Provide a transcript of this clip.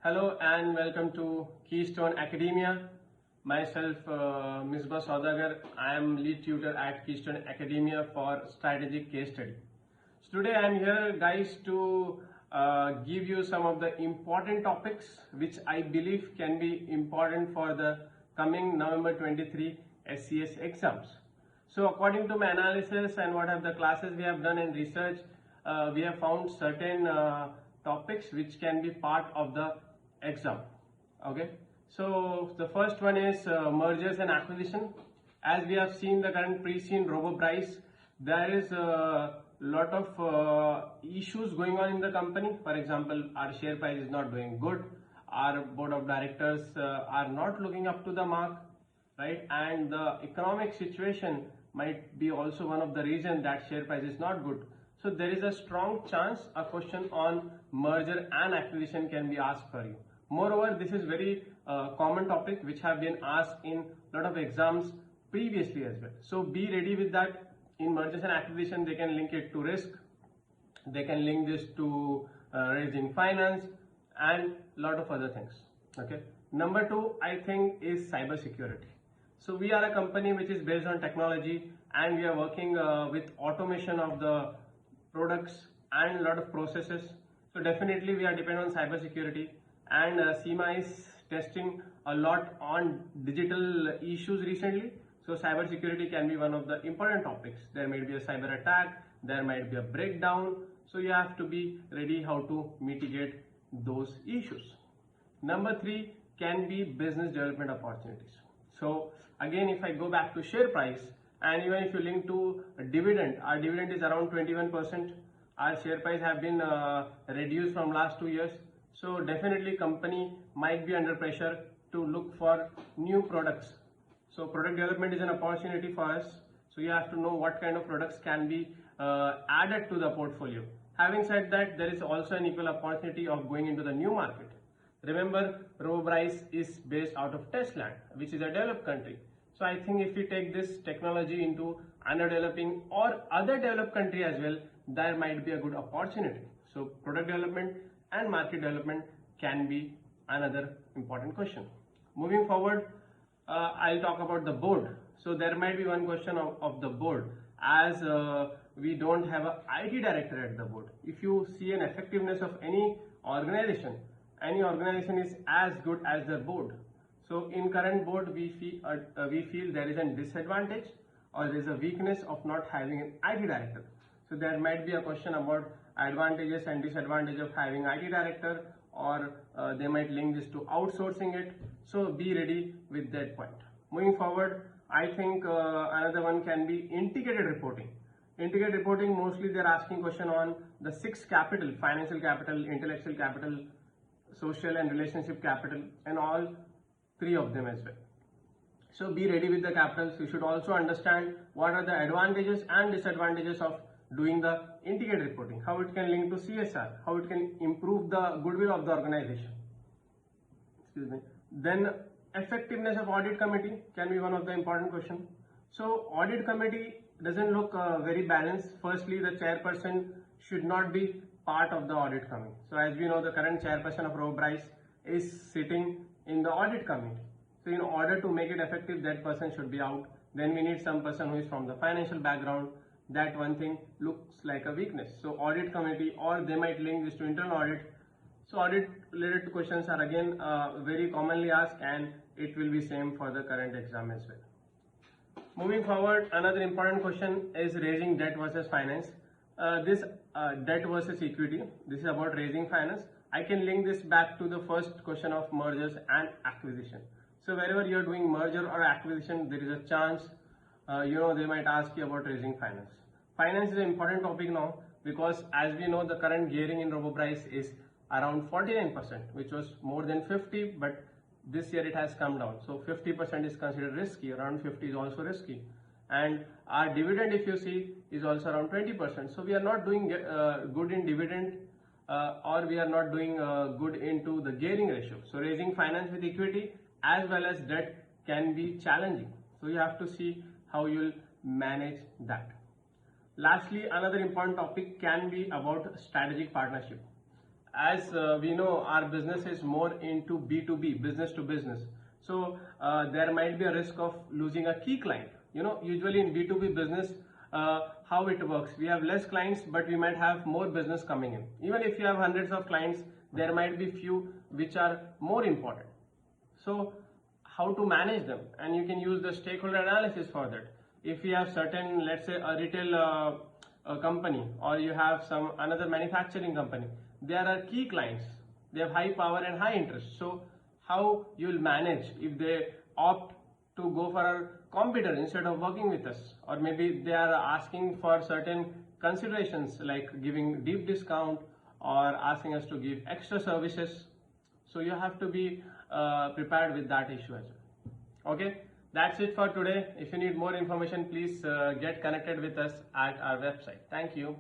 Hello and welcome to Keystone Academia. Myself, Misbah Saudagar. I am lead tutor at Keystone Academia for Strategic Case Study. So today I am here, guys, to give you some of the important topics which I believe can be important for the coming November 23 SCS exams. So according to my analysis and what have the classes we have done and research, we have found certain topics which can be part of the exam. Okay, so the first one is mergers and acquisition. As we have seen the current pre-scene Robobryce, there is a lot of issues going on in the company. For example, our share price is not doing good, our board of directors are not looking up to the mark, right? And the economic situation might be also one of the reasons that share price is not good. So there is a strong chance a question on merger and acquisition can be asked for you. Moreover, this is very common topic which have been asked in a lot of exams previously as well. So be ready with that. In mergers and acquisition, they can link it to risk, they can link this to raising finance and a lot of other things. Okay. Number two, I think, is cyber security. So we are a company which is based on technology and we are working with automation of the products and a lot of processes. So definitely we are dependent on cyber security, and CIMA is testing a lot on digital issues recently. So cyber security can be one of the important topics. There might be a cyber attack, there might be a breakdown. So you have to be ready how to mitigate those issues. Number three can be business development opportunities. So again, if I go back to share price, and even if you link to dividend, our dividend is around 21%. Our share price have been reduced from last 2 years. So definitely company might be under pressure to look for new products. So product development is an opportunity for us. So you have to know what kind of products can be added to the portfolio. Having said that, there is also an equal opportunity of going into the new market. Remember, Robobryce is based out of Tesla, which is a developed country. So I think if we take this technology into underdeveloping or other developed country as well, there might be a good opportunity. So product development and market development can be another important question. Moving forward, I'll talk about the board. So there might be one question of the board, as we don't have an IT director at the board. If you see an effectiveness of any organization is as good as their board. So in current board, we feel there is a disadvantage or there is a weakness of not having an IT director. So there might be a question about advantages and disadvantages of having IT director, or they might link this to outsourcing it. So be ready with that point. Moving forward, I think another one can be integrated reporting. Integrated reporting, mostly they're asking question on the 6 capital: financial capital, intellectual capital, social and relationship capital, and all 3 of them as well. So be ready with the capitals. You should also understand what are the advantages and disadvantages of doing the integrated reporting, how it can link to CSR, how it can improve the goodwill of the organization. Excuse me. Then effectiveness of audit committee can be one of the important questions. So audit committee doesn't look very balanced. Firstly, the chairperson should not be part of the audit committee. So as we know, the current chairperson of Robobryce is sitting in the audit committee. So in order to make it effective, that person should be out. Then we need some person who is from the financial background. That one thing looks like a weakness. So audit committee, or they might link this to internal audit. So audit related questions are again very commonly asked, and it will be same for the current exam as well. Moving forward, another important question is raising debt versus finance. This debt versus equity, this is about raising finance. I can link this back to the first question of mergers and acquisition. So wherever you're doing merger or acquisition, there is a chance they might ask you about raising finance. Finance is an important topic now, because as we know, the current gearing in Robobryce is around 49%, which was more than 50, but this year it has come down. So 50% is considered risky, around 50 is also risky. And our dividend, if you see, is also around 20%. So we are not doing good in dividend, or we are not doing good into the gearing ratio. So raising finance with equity as well as debt can be challenging. So you have to see how you will manage that. Lastly, another important topic can be about strategic partnership. as we know, our business is more into B2B, business to business. So there might be a risk of losing a key client. Usually in B2B business, how it works, we have less clients, but we might have more business coming in. Even if you have hundreds of clients, there might be few which are more important. So how to manage them? And you can use the stakeholder analysis for that. If you have certain, let's say a retail company, or you have another manufacturing company, there are key clients, they have high power and high interest. So how you will manage if they opt to go for a competitor instead of working with us, or maybe they are asking for certain considerations like giving deep discount or asking us to give extra services. So you have to be prepared with that issue as well. Okay, that's it for today. If you need more information, please get connected with us at our website. Thank you.